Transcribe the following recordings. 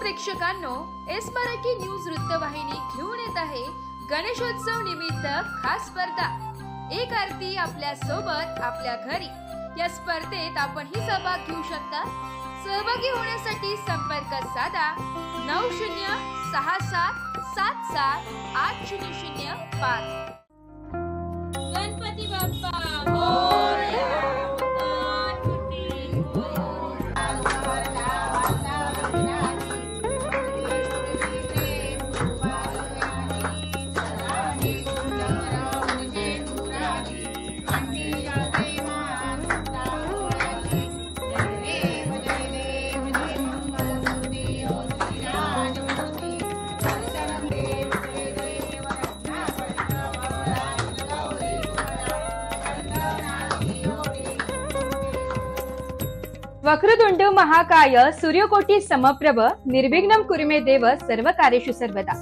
प्रेक्षकांनो, S Marathi news वृत्तवाहिनी घेऊन येत आहे गणेशोत्सव निमित्त खास स्पर्धा। एक आरती आपल्या सोबत आपल्या घरी या स्पर्धेत आपण ही सहभाग घेऊ शकता। सहभागी होण्यासाठी संपर्क साधा 9067778005। गणपती बाप्पा मोरया। वक्रतुंड महाकाय सूर्यकोटी समप्रभ निर्विघ्नं कुरु मे देव सर्व कार्येषु सर्वदा।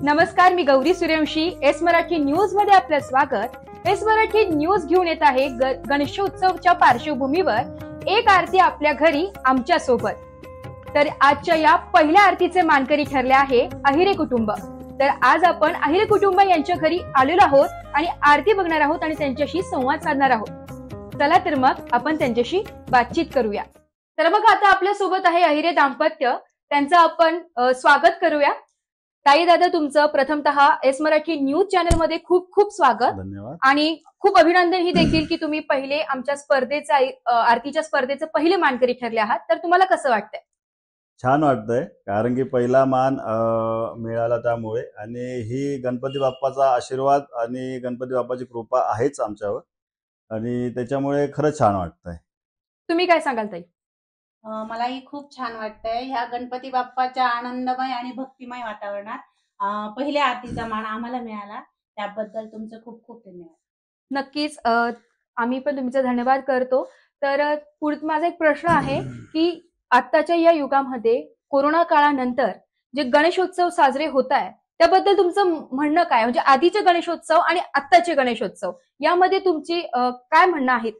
नमस्कार, मी गौरी सूर्यवंशी। एस मराठी न्यूज मध्ये आपलं स्वागत। एस मराठी न्यूज घेऊन येत आहे गणेशोत्सवच्या पार्श्वभूमीवर एक आरती आपल्या घरी आमच्या सोबत। तर आजच्या या पहिल्या आरतीचे मानकरी ठरले आहे अहिरे कुटुंब। तर आज आपण अहिरे कुटुंब यांच्या घरी आलेलो आहोत आणि आरती बघणार आहोत आणि त्यांच्याशी संवाद साधणार आहोत। चला तर मग आपण त्यांच्याशी बातचीत करूया। तर मग आता आपल्या सोबत आहे अहिरे दाम्पत्य, त्यांचं आपण स्वागत करूया। ताई दादा, तुमचं प्रथमतः एस मराठी न्यूज चॅनल मध्ये खूप खूप स्वागत। धन्यवाद आणि खूप अभिनंदन ही देखील की तुम्ही पहिले आमच्या स्पर्धेचा आरतीच्या स्पर्धेचे पहिले मानकरी ठरले आहात। तर तुम्हाला कसं वाटतंय? छान वाटतंय, कारण की पहिला मान मिळाला त्यामुळे, आणि ही गणपती बाप्पाचा आशीर्वाद आणि गणपती बाप्पाची कृपा आहेच आमच्यावर, आणि त्याच्यामुळे खरंच छान वाटतंय। तुम्ही काय सांगाल ताई? मलाही खूप छान वाटतंय ह्या गणपती बाप्पाच्या आनंदमय आणि भक्तिमय वातावरणात पहिल्या आरतीचा मान आम्हाला मिळाला, त्याबद्दल तुमचं खूप खूप धन्यवाद। नक्कीच आम्ही पण तुमचा धन्यवाद करतो। तर माझा एक प्रश्न आहे की आत्ताच्या या युगामध्ये कोरोना काळानंतर जे गणेशोत्सव साजरे होत आहे त्याबद्दल तुमचं म्हणणं काय? म्हणजे आधीचे गणेशोत्सव आणि आत्ताचे गणेशोत्सव यामध्ये तुमची काय म्हणणं आहे?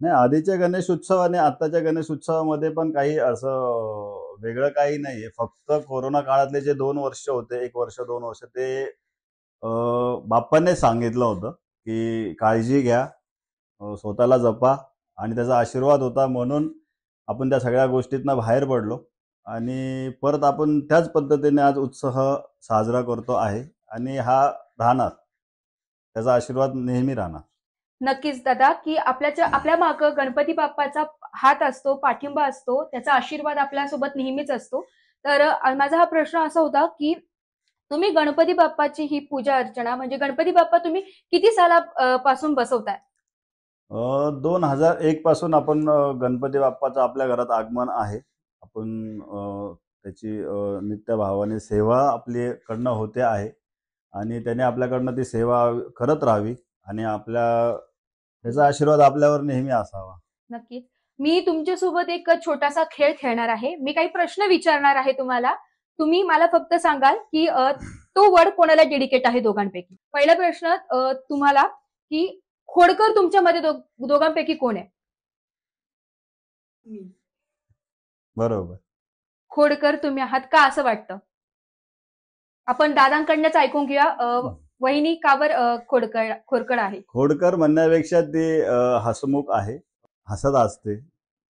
नाही, आधीच्या गणेश उत्सव आणि आत्ताच्या गणेश उत्सवामध्ये पण काही असं वेगळं काही नाहीये। फक्त कोरोना काळातले जे 2 वर्ष होते, 1 वर्ष 2 वर्ष, ते बाप्पाने सांगितलं होतं की काळजी घ्या, स्वतःला जपा, आणि त्याचा आशीर्वाद होता म्हणून आपण त्या सगळ्या गोष्टीतनं बाहेर पडलो, आणि परत आपण त्याच पद्धतीने आज उत्सव साजरा करतो आहे, आणि हा राहणार, त्याचा आशीर्वाद नेहमी राहणार। नक्कीच दादा, की आपल्या मागं गणपती बाप्पाचा हात असतो, पाठिंबा असतो, त्याचा आशीर्वाद आपल्यासोबत नेहमीच असतो। तर माझा हा प्रश्न असा होता की तुम्ही गणपती बाप्पाची ही पूजा अर्चना, म्हणजे गणपती बाप्पा तुम्ही किती सालापासून बसवताय? 2001 पासून आपण गणपती बाप्पाचं आपल्या घरात आगमन आहे। आपण त्याची नित्य भावाने सेवा आपल्याकडनं होते आहे, आणि त्याने आपल्याकडनं ती सेवा करत राहावी, आणि त्याचा आशीर्वाद आपल्यावर नेहमी असावा। नक्कीच। मी तुमच्यासोबत एक छोटासा खेळ खेळणार आहे। मी काही प्रश्न विचारणार आहे तुम्हाला, तुम्ही मला फक्त सांगाल की तो वर्ड कोणाला डेडिकेट आहे दोघांपैकी। पहिला प्रश्न तुम्हाला की खोडकर तुमच्यामध्ये दोघांपैकी कोण आहे? बरोबर, खोडकर तुम्ही आहात का असं वाटतं? आपण दादांकडनंच ऐकून घेऊया। वहिनी का बरं खोडकर आहे? खोडकर म्हणण्यापेक्षा ती हसमुख आहे, हसत असते,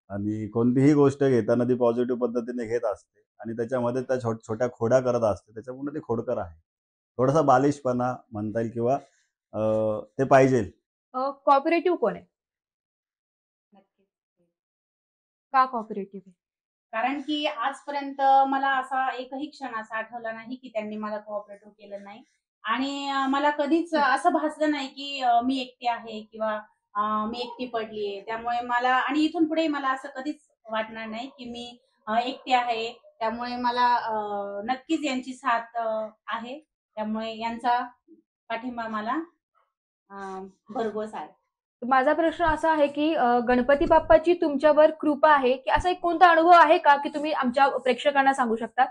आणि कोणतीही गोष्ट घेताना ती पॉझिटिव्ह पद्धतीने घेत असते, आणि त्याच्यामध्ये त्या छोट्या खोड्या करत असते, त्याच्यामुळे ती खोडकर आहे। थोडासा बालिशपणा म्हणता येईल, किंवा ते पाहिजे। कॉपरेटिव्ह कोण आहे? का कॉपरेटिव्ह आहे? कारण की आजपर्यंत मला असा एकही क्षण असा आठवला नाही की त्यांनी मला कोऑपरेटिव्ह केलं नाही, आणि मला कधीच असं भासलं नाही की मी एकटी आहे किंवा मी एकटी पडलीये। त्यामुळे मला, आणि इथून पुढे मला असं कधीच वाटणार नाही की मी एकटी आहे। त्यामुळे मला नक्कीच यांची साथ आहे, त्यामुळे यांचा पाठिंबा मला भरघोस आहे। माझा प्रश्न असा आहे की गणपती बाप्पाची तुमच्यावर कृपा आहे की असा एक कोणता अनुभव आहे का की तुम्ही आमच्या प्रेक्षकांना सांगू शकता?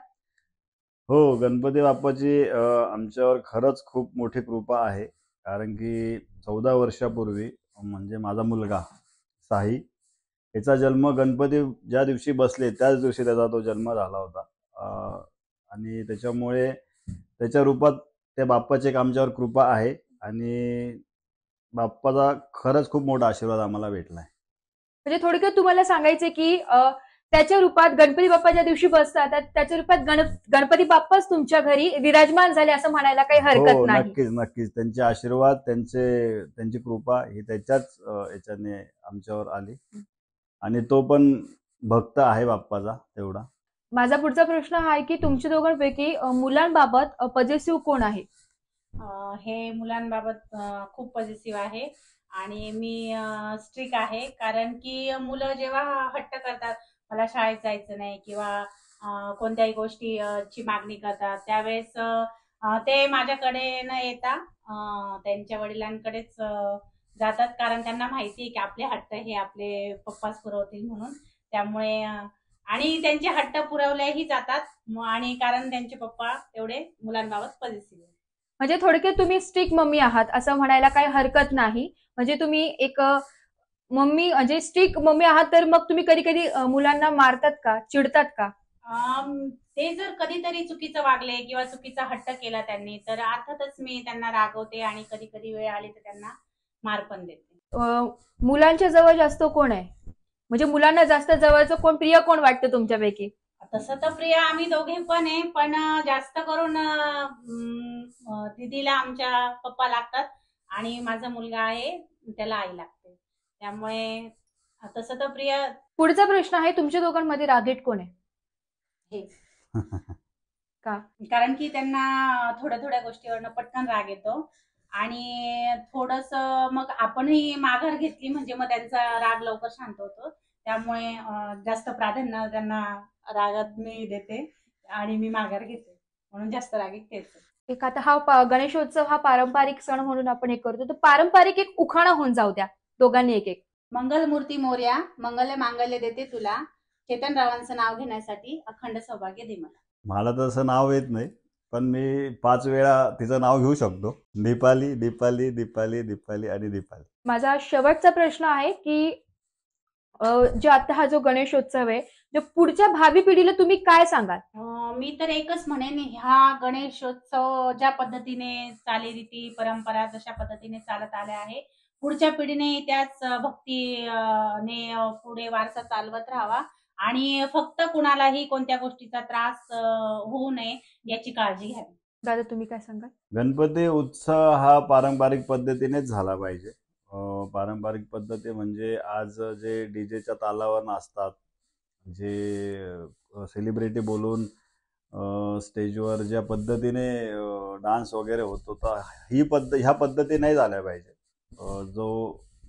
हो, गणपती बाप्पाची आमच्यावर खरंच खूप मोठी कृपा आहे, कारण की 14 वर्षापूर्वी, म्हणजे माझा मुलगा साही, याचा जन्म गणपती ज्या दिवशी बसले त्याच दिवशी त्याचा तो जन्म झाला होता। आणि त्याच्यामुळे त्याच्या रूपात त्या बाप्पाची एक आमच्यावर कृपा आहे आणि बाप्पाचा खरंच खूप मोठा आशीर्वाद आम्हाला भेटलाय. म्हणजे थोडक्यात तुम्हाला सांगायचं की त्याच्या रूपात गणपती बाप्पा ज्या दिवशी बसतात त्याच्या रूपात गणपती बाप्पाच तुमच्या घरी विराजमान झाले असं म्हणायला काही हरकत हो, नाही. नक्कीच नक्कीच त्यांचे आशीर्वाद, त्यांची कृपा ही त्याच्याच याच्याने आमच्यावर आली आणि तो पण भक्त आहे बाप्पाचा तेवढा. माझा पुढचा प्रश्न हा आहे की तुमच्या दोघांपैकी मुलांबाबत पॉझिटिव्ह कोण आहे? हे मुलांबाबत खूप पॉझिटिव्ह आहे आणि मी स्ट्रिक आहे, कारण की मुलं जेव्हा हट्ट करतात मला शाळेत जायचं नाही किंवा कोणत्याही गोष्टी ची मागणी करतात, त्यावेळेस ते माझ्याकडे न येता त्यांच्या वडिलांकडेच जातात, कारण त्यांना माहिती आहे की आपले हट्ट हे आपले पप्पाच पुरवतील म्हणून. त्यामुळे आणि त्यांचे हट्ट पुरवलेही जातात आणि कारण त्यांचे पप्पा तेवढे मुलांबाबत पॉझिटिव्ह आहेत. म्हणजे थोडक्यात तुम्ही स्ट्रिक्ट मम्मी आहात असं म्हणायला काही हरकत नाही. म्हणजे तुम्ही एक मम्मी म्हणजे स्ट्रिक्ट मम्मी आहात, तर मग तुम्ही कधी कधी मुलांना मारतात का, चिडतात का? ते जर कधीतरी चुकीचं वागले किंवा चुकीचा हट्ट केला त्यांनी, तर अर्थातच मी त्यांना रागवते आणि कधी कधी वेळ आली तर त्यांना मार पण देते. मुलांच्या जवळ जास्त कोण आहे, म्हणजे मुलांना जास्त जवळचं कोण, प्रिय कोण वाटतं तुमच्यापैकी? तसं तर प्रिय आम्ही दोघे पण आहे, पण जास्त करून दीदीला आमच्या पप्पा लागतात आणि माझा मुलगा आहे त्याला आई लागते. त्यामुळे तसं तर प्रिय. पुढचा प्रश्न आहे, तुमच्या दोघांमध्ये रागीट कोण आहे? हे का? कारण की त्यांना थोड्या थोड्या गोष्टीवरनं पटकन राग येतो आणि थोडस मग आपणही माघार घेतली म्हणजे मग त्यांचा राग लवकर शांत होतो. त्यामुळे जास्त प्राधान्य त्यांना रागात मी देते आणि मी माघार घेते, म्हणून जास्त रागीत तेच. एक आता गणेशोत्सव हा पारंपरिक सण म्हणून आपण एक करतो, तर पारंपरिक एक उखाणा होऊन जाऊ द्या दोघांनी एक एक. मंगलमूर्ती मोर्या, मंगल मांगल्य देते तुला, चेतनरावांचं नाव घेण्यासाठी अखंड सौभाग्य दे मला. मला तसं नाव येत नाही, पण मी 5 वेळा तिचं नाव घेऊ शकतो. दीपाली, दीपाली, दीपाली, दीपाली आणि दीपाली. माझा शेवटचा प्रश्न आहे की जो आता हा जो गणेशोत्सव आहे, जो पुढच्या भावी पिढीला तुम्ही काय सांगाल? मी तर एकच म्हणेन, ह्या गणेशोत्सव ज्या पद्धतीने चालीरीती परंपरा जशा पद्धतीने चालत आल्या आहे, पुढच्या पिढीने त्याच भक्तीने पुढे वारसा चालवत राहावा आणि फक्त कुणालाही कोणत्या गोष्टीचा त्रास होऊ नये याची काळजी घ्यावी. दादा तुम्ही काय सांगाल? गणपती उत्सव हा पारंपरिक पद्धतीनेच झाला पाहिजे. पारंपरिक पद्धती म्हणजे आज जे डीजेच्या तालावर नाचतात, जे सेलिब्रिटी बोलून स्टेजवर ज्या पद्धतीने डान्स वगैरे होतो, तर ह्या पद्धती नाही झाल्या पाहिजे. जो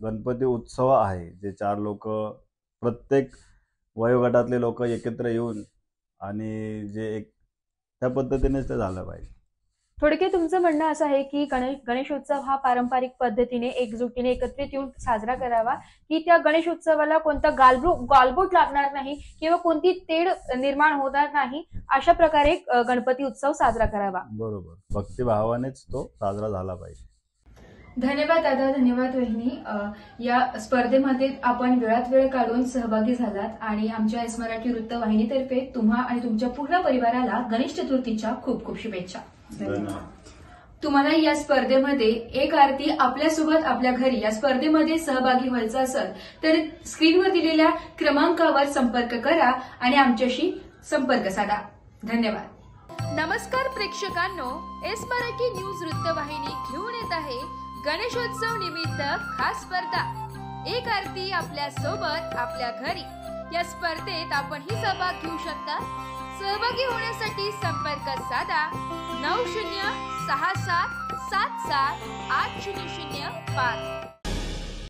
गणपती उत्सव आहे, जे 4 लोक प्रत्येक वयोगटातले लोक एकत्र येऊन आणि जे एक त्या पद्धतीनेच ते झालं पाहिजे. थोडक्यात तुमचं म्हणणं असं आहे की गणेशोत्सव हा पारंपरिक पद्धतीने एकजुटीने एकत्रित येऊन साजरा करावा, की त्या गणेशोत्सवाला कोणता गालबोट लागणार नाही किंवा कोणती तेढ निर्माण होणार नाही, अशा प्रकारे गणपती उत्सव साजरा करावा. बरोबर, भक्तिभावानेच तो साजरा झाला पाहिजे. धन्यवाद दादा, धन्यवाद वहिनी. या स्पर्धेमध्ये आपण वेळात वेळ काढून सहभागी झालात आणि आमच्या एस मराठी वृत्तवाहिनीतर्फे तुम्हा आणि तुमच्या पूर्ण परिवाराला गणेश चतुर्थीच्या खूप खूप शुभेच्छा. तुम्हाला या स्पर्धेमध्ये एक आरती आपल्यासोबत आपल्या घरी या स्पर्धेमध्ये सहभागी व्हायचं असेल तर स्क्रीनवर दिलेल्या क्रमांकावर संपर्क करा आणि आमच्याशी संपर्क साधा. धन्यवाद. नमस्कार प्रेक्षकांनो, एस मराठी न्यूज वृत्तवाहिनी घेऊन येत आहे गणेशोत्सव निमित्त खास स्पर्धा, एक आरती आपल्या सोबत आपल्या घरी. या स्पर्धेत आपणही सहभाग घेऊ शकता. सहभागी होण्यासाठी संपर्क साधा 9067778005.